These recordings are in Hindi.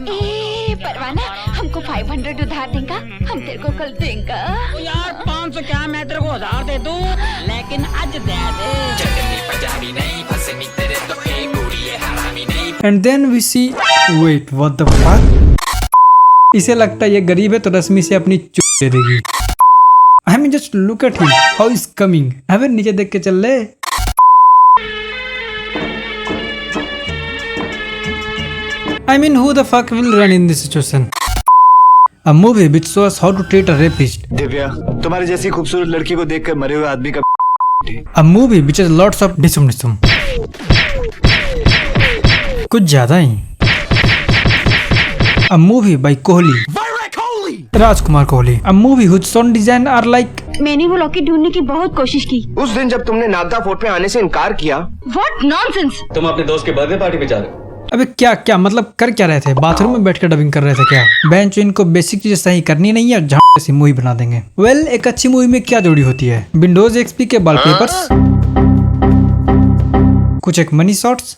ए परवाना, हमको 500 उधार देगा, हम तेरे को कल देंगे। यार 500 क्या, मैं तेरे को 1000 दे दूं, लेकिन आज दे दे। And then we see, wait what the fuck, इसे लगता है ये गरीब है तो रश्मि से अपनी चुप दे देगी। I mean just look at him how is coming. हमें नीचे देख के चल ले। I mean, who the fuck will run in this situation? A movie which shows how to treat a rapist. Divya, तुम्हारी जैसी खूबसूरत लड़की को देखकर मरे हुए आदमी का A movie which has lots of disum. कुछ ज्यादा ही। A movie by Kohli, Rajkumar Kohli. A movie whose sound design are like। मैंने वो लॉकेट ढूंढने की बहुत कोशिश की। उस दिन जब तुमने नागदा फोर्ट में आने से इनकार किया। What nonsense! तुम अपने दोस्त के बर्थडे पार्टी में जा रहे हो? अबे क्या मतलब कर क्या रहे थे? बाथरूम में बैठकर डबिंग कर रहे थे क्या? बेंच इनको बेसिक चीजें सही करनी नहीं है, जहाँ ऐसी मूवी बना देंगे। वेल, एक अच्छी मूवी में क्या जोड़ी होती है? विंडोज एक्सपी के वॉलपेपर्स, कुछ एक मनी शॉट्स,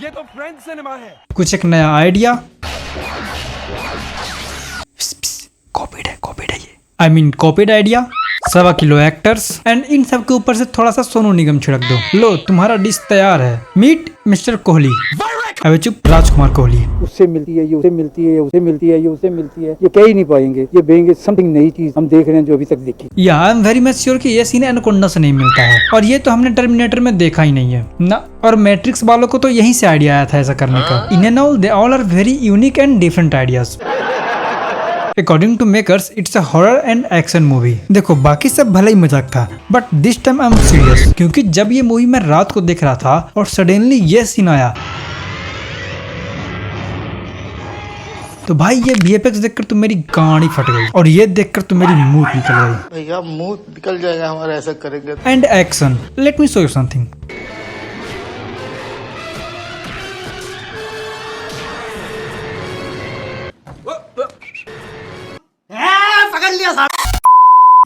ये तो फ्रेंच सिनेमा है। कुछ एक नया आइडिया। कॉपीड है ये। I mean copied idea, 1.25 kilo actors and in सब के ऊपर से थोड़ा सा सोनू निगम छिड़क दो। लो, तुम्हारा डिश तैयार है। Meet mister Kohli. अबे चुप, राजकुमार कोहली। उससे मिलती है ये, उससे मिलती है, उससे मिलती है ये, उससे मिलती है, ये कह ही नहीं पाएंगे। ये बेंगे समथिंग नई चीज हम देख रहे हैं जो अभी तक देखी। या I am very much sure कि ये सीन एनाकोंडा से नहीं मिलता है, और ये तो हमने टर्मिनेटर में देखा ही नहीं है ना। और मैट्रिक्स वालों को तो यहीं से आइडिया आया था ऐसा करने का। In and all they all are very unique and different ideas. According to makers, it's a horror and action movie. देखो, बाकी सब भले ही मजाक था, but this time I am serious, क्योंकि जब ये मूवी मैं रात को देख रहा था और सडनली ये सीन आया, तो भाई ये VFX देखकर तो मेरी गाड़ी फट गई, और ये देखकर तो मेरी मुंह निकल गई। भैया मुंह निकल जाएगा हमारा ऐसा करेंगे। And action, let me show you something.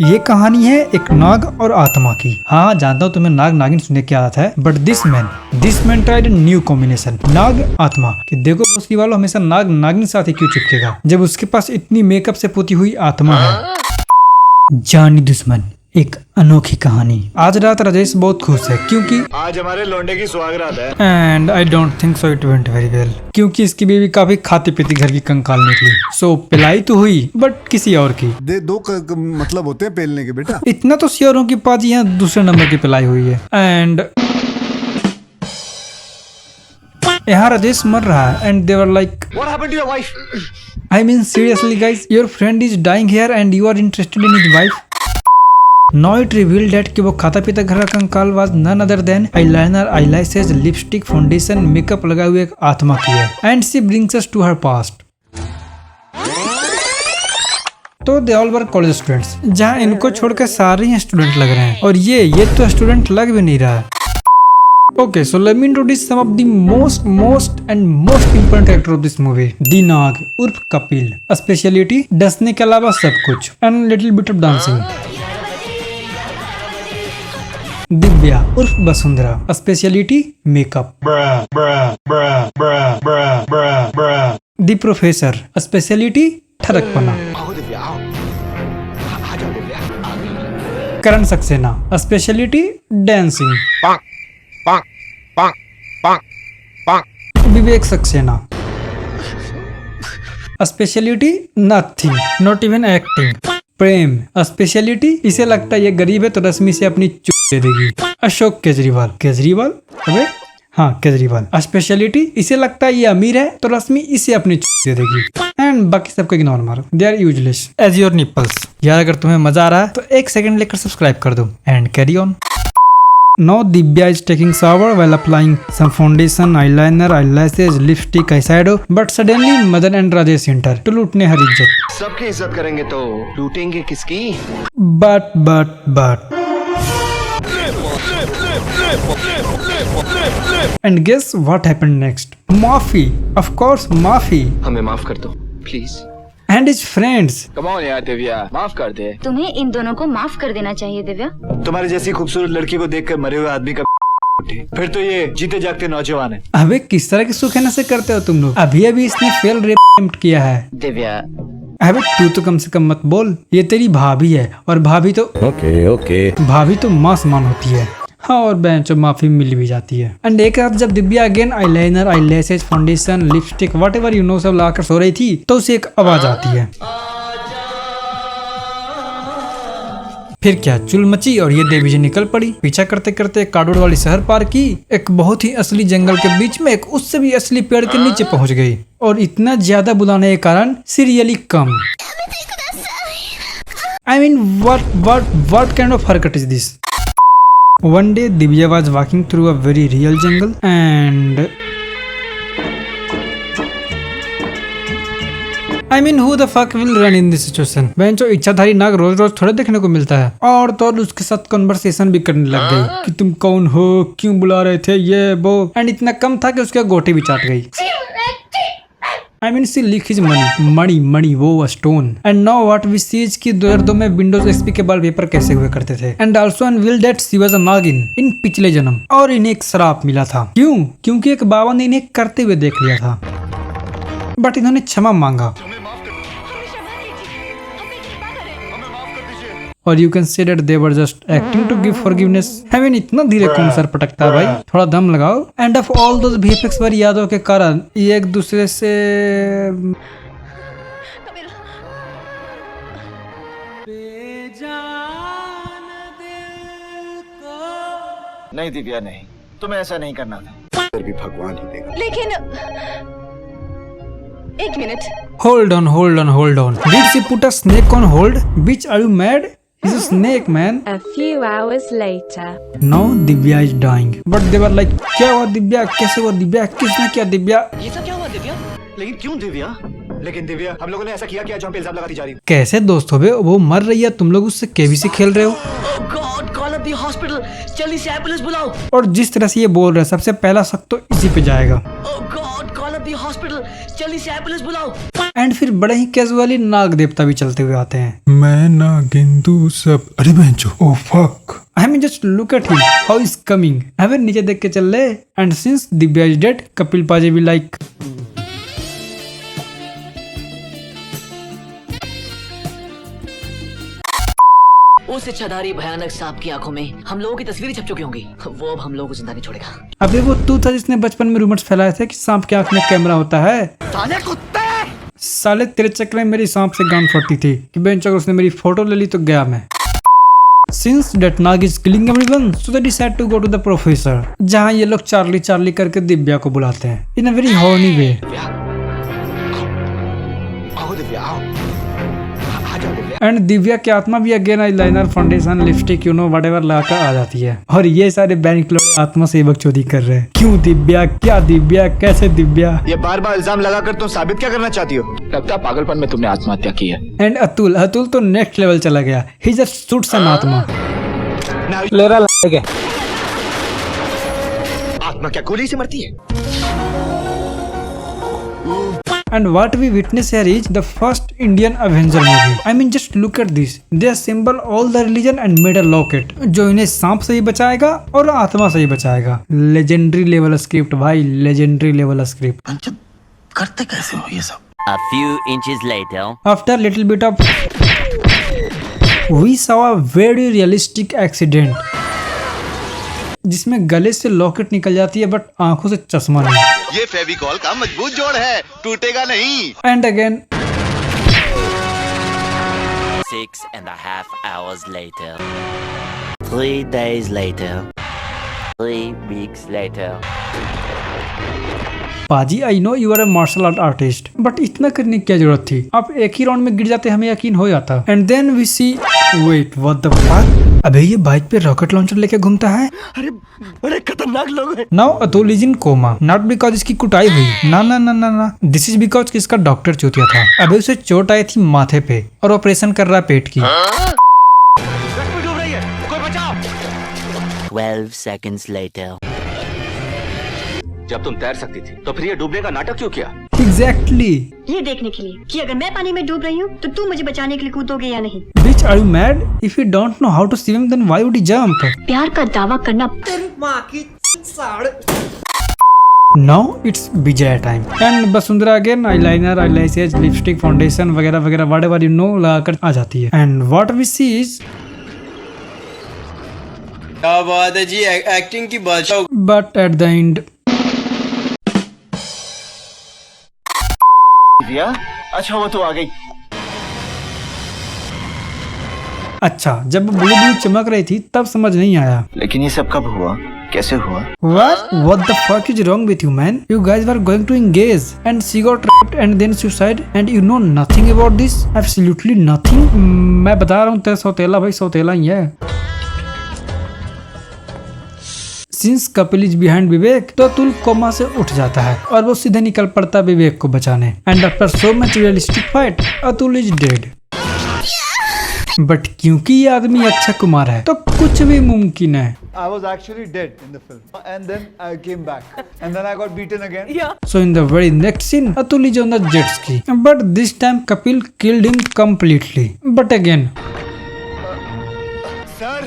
ये कहानी है एक नाग और आत्मा की। हाँ, जानता हूँ तुम्हें नाग नागिन सुनने की आदत है, but this man tried new combination, नाग आत्मा। कि देखो उसकी वालों हमेशा नाग नागिन साथ ही क्यों चिपकेगा जब उसके पास इतनी मेकअप से पोती हुई आत्मा है। जानी दुश्मन, एक अनोखी कहानी। आज रात राजेश बहुत खुश है क्योंकि आज हमारे लौंडे की सुहागरात है। And I don't think so it went very well, क्योंकि इसकी बीवी काफी खाती पीती घर की कंकाल निकली। सो पिलाई तो हुई, बट किसी और की। दो मतलब होते हैं पेलने के बेटा। इतना तो श्योर हूँ कि पाजी यहाँ दूसरे नंबर की पिलाई हुई है। एंड यहाँ राजेश मर रहा है and they were like, What happened to your wife? I mean seriously guys, your friend is dying here and you are interested in his wife? Now it revealed that कि वो खाता पीता घर का कंकाल was none other than eyeliner, eyelashes, lipstick, foundation, makeup लगाए हुए एक आत्मा की है। And she brings us to her past. तो they all were college students, जहाँ इनको छोड़कर सारे ही स्टूडेंट लग रहे हैं, और ये तो स्टूडेंट लग भी नहीं रहा है। Okay, so let me introduce some of the most important character of this movie. The Nag उर्फ कपिल, स्पेशलिटी डसने के अलावा सब कुछ, and little bit of dancing. Divya उर्फ Vasundhara, speciality makeup. The professor, speciality ठरकपना. Karan Saxena, speciality dancing. Vivek Saxena, speciality nothing, not even acting. Prem, speciality इसे लगता है ये गरीब है तो रश्मि से अपनी चुप दे देगी. अशोक केजरीवाल, अबे हाँ केजरीवाल, स्पेशलिटी इसे लगता है ये अमीर है तो रश्मि इसे अपनी चुप दे देगी. एंड बाकी सबको इग्नोर मारो, they are useless as your nipples. यार अगर तुम्हें मजा आ रहा है तो एक सेकंड लेकर सब्सक्राइब कर दो and carry on. Now Divya is taking shower while applying some foundation, eyeliner, eyelashes, lipstick, eyeshadow. But suddenly Madan and Rajesh enter to लूटने हर इज्जत. सबकी इज्जत करेंगे तो लूटेंगे किसकी? But. And guess what happened next? Mafi, of course Mafi. हमें माफ कर दो, please. And his friends. Come on यार दिव्या, माफ कर दे. तुम्हें इन दोनों को माफ कर देना चाहिए दिव्या. तुम्हारी जैसी खूबसूरत लड़की को देखकर मरे हुए आदमी का फिर तो ये जीते जागते नौजवान है। अबे किस तरह की सुखेना से करते हो तुम लोग? अभी अभी इसने फेल रेप अटेम्प्ट किया है। दिव्या अबे तू तो कम से कम मत बोल, ये तेरी भाभी है और भाभी तो भाभी तो मां समान होती है। हाँ, और बेंचो माफी मिल भी जाती है। एंड एक रात जब Divya again eyeliner, eyelashes, foundation, lipstick whatever you know सब लाकर सो रही थी तो उसे एक आवाज आती है। फिर क्या चुल मची और ये देवी जी निकल पड़ी। पीछा करते करते कार्डबोर्ड वाली शहर पार की, एक बहुत ही असली जंगल के बीच में एक उससे भी असली पेड़ के नीचे पहुंच गई और इतना ज्यादा बुलाने के कारण serially come. I mean, what kind of haircut is this? One day, Divya was walking through a very real jungle and I mean, who the fuck will run in this situation? बेंचो इच्छाधारी नाग रोज रोज थोड़ा देखने को मिलता है। और तो उसके साथ कन्वर्सेशन भी करने लग गई कि तुम कौन हो, क्यों बुला रहे थे, ये वो। एंड इतना कम था कि उसके गोटी भी चाट गई। I mean, she lick his money, वो stone. And now what we see is कि 2002 में विंडोज एक्सपी के वॉलपेपर कैसे हुए करते थे। And also unveiled that she was a नागिन इन पिछले जन्म। और इन्हें एक श्राप मिला था। क्यों? क्योंकि एक बाबा ने इन्हें करते हुए देख लिया था, बट इन्होंने क्षमा मांगा। और you can say that they were just acting to give forgiveness. Heaven इतना धीरे कौन सर पटकता है भाई, थोड़ा दम लगाओ। End of all those VFX वाली यादों के कारण ये एक दूसरे से नहीं दिव्या नहीं, तुम्हें ऐसा नहीं करना था। फिर भी भगवान ही देगा। लेकिन एक minute. Hold on. Did she put a snake on hold? Bitch, are you mad? He's a snake, man. A few hours later. Now Divya is dying. But they were like, क्या हुआ दिव्या, कैसे हुआ दिव्या, किसने किया दिव्या? ये सब क्या हुआ दिव्या? लेकिन क्यों दिव्या? लेकिन दिव्या, हम लोगों ने ऐसा किया क्या जो हम पे इल्जाम लगाती जा रही है? कैसे दोस्त हो बे? वो मर रही है, तुम लोग उससे केबीसी खेल रहे हो। Oh God, call up the hospital. जल्दी से एम्बुलेंस बुलाओ। और जिस तरह से ये बोल रहे हैं, सबसे पहला शक तो इसी पे जाएगा। Oh God, call up the hospital. जल्दी से एम्बुलेंस बुलाओ। एंड फिर बड़े ही कैजुअली नाग देवता भी चलते हुए आते हैं। मैं नागिंदू सब। अरे बेंचो, oh fuck. I mean, just look at him. How is coming? अबे नीचे देख के चल ले। And since Divya is dead, Kapil पाजी भी like उस इच्छाधारी भयानक सांप की आंखों में हम लोगों की तस्वीरें छप चुकी होंगी। वो अब हम लोगों को जिंदा नहीं छोड़ेगा। अबे वो तू था जिसने बचपन में रूमर्स फैलाए थे कि सांप की आंख में कैमरा होता है। साले कुत्ते! साले तेरे चक्कर में मेरी सांप से गांड फटती थी कि बेंच अगर उसने मेरी फोटो ले ली तो गया मैं। Since that Nag is killing everyone, so they decide to go to the professor, जहाँ ये लोग चार्ली करके दिव्या को बुलाते हैं in a very horny way. And Divya की आत्मा भी again eyeliner, foundation, lipstick you know whatever लाकर आ जाती है। और ये सारे बैंक लोग आत्मा से बकचोदी कर रहे हैं। क्यों दिव्या, क्या दिव्या, कैसे दिव्या? ये बार इल्जाम लगाकर तुम साबित क्या करना चाहती हो? लगता है पागलपन में तुमने आत्महत्या की है। एंड अतुल तो नेक्स्ट लेवल चला गया। ही जस्ट शूट्स एन आत्मा। आत्मा क्या गोली से मरती है? And what we witness here is the first Indian Avenger movie. I mean, just look at this. They assemble all the religion and made a locket, जो इन्हें सांप से ही बचाएगा और आत्मा से ही बचाएगा। Legendary level स्क्रिप्ट भाई, legendary level स्क्रिप्ट। करते कैसे हो ये सब? A few inches later. After little bit of, we saw a very realistic accident, जिसमें गले से लॉकेट निकल जाती है बट आंखों से चश्मा नहीं। ये फेविकॉल का मजबूत जोड़ है, टूटेगा नहीं। And again 6.5 hours later. 3 days later. 3 weeks later. पाजी, I know you are a martial art artist, but इतना करने की क्या जरूरत थी? आप एक ही राउंड में गिर जाते, हमें यकीन हो जाता। And then we see, wait, what the fuck? अबे ये बाइक पे रॉकेट लॉन्चर लेके घूमता है। अरे बड़े खतरनाक लोग हैं। Now Atul is in coma, not because इसकी कुटाई हुई, ना, दिस इज बिकॉज कि इसका डॉक्टर चूतिया था। अबे उसे चोट आई थी माथे पे और ऑपरेशन कर रहा है पेट की। 12 seconds later. जब तुम तैर सकती थी तो फिर ये डूबने का नाटक क्यों किया? एग्जैक्टली। ये देखने के लिए कि अगर मैं पानी में डूब रही हूँ तो तू मुझे बचाने के लिए कूदोगे या नहीं। Bitch, are you mad? If you don't know how to swim, then why would you jump? प्यार का दावा करना Now it's Vijay time and Basundhara again eyeliner, eyelashes, lipstick, foundation वगैरह वगैरह whatever you know लगाकर आ जाती है and what we see is क्या बात है जी, एक्टिंग की बादशाह। but at the end Divya, अच्छा वो तो आ गई। अच्छा जब ब्लू ब्लू चमक रही थी तब समझ नहीं आया। लेकिन ये सब कब हुआ, कैसे हुआ? What the fuck is wrong with you man? You guys were going to engage and she got raped and then suicide and you know nothing about this? Absolutely nothing. मैं बता रहा हूँ तेरा सौतेला भाई सौतेला ही है। Since Kapil is behind विवेक तो अतुल कोमा से उठ जाता है और वो सीधे निकल पड़ता विवेक को बचाने and after so much realistic fight Atul is dead. But क्योंकि ये आदमी अक्षय कुमार है तो कुछ भी मुमकिन है। I was actually dead in the film and then I came back and then I got beaten again. So in the very next scene Atul is on the jet ski but this time Kapil killed him completely. But again Sir,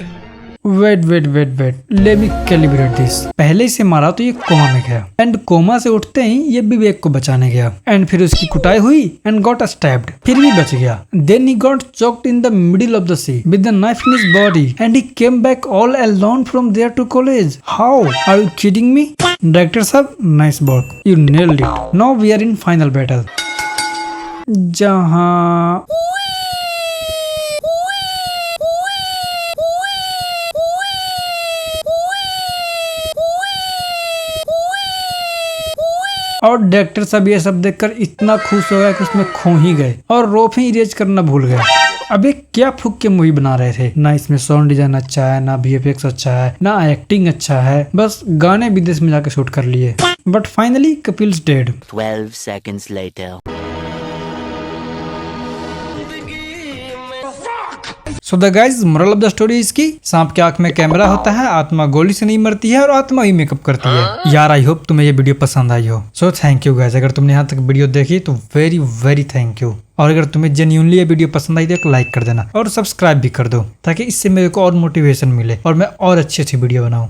wait let me calibrate this. पहले इसे मारा तो ये कोमा में गया एंड कोमा से उठते ही ये विवेक को बचाने गया एंड फिर उसकी कुटाई हुई एंड गॉट स्टैब्ड, फिर भी बच गया। Then he got choked in the middle of the sea with the knife in his body and he came back all alone from there to college. How are you kidding me? Director साहब nice work, you nailed it. Now we are in final battle जहां और डायरेक्टर सब ये सब देखकर इतना खुश हो गया कि उसमें खो ही गए और रोप ही इरेज करना भूल गए। अबे क्या फूक के मूवी बना रहे थे? ना इसमें साउंड डिजाइन अच्छा है, ना VFX अच्छा है, ना एक्टिंग अच्छा है, बस गाने विदेश में जाके शूट कर लिए। But finally Kapil's dead. 12 seconds later. So the guys moral of the story इसकी, सांप के आंख में कैमरा होता है, आत्मा गोली से नहीं मरती है और आत्मा ही मेकअप करती है। यार आई होप तुम्हें ये वीडियो पसंद आई हो। सो थैंक यू गाइज, अगर तुमने यहाँ तक वीडियो देखी तो वेरी थैंक यू। और अगर तुम्हें जेन्युइनली ये वीडियो पसंद आई तो एक लाइक कर देना और सब्सक्राइब भी कर दो ताकि इससे मेरे को और मोटिवेशन मिले और मैं और अच्छी वीडियो बनाऊं।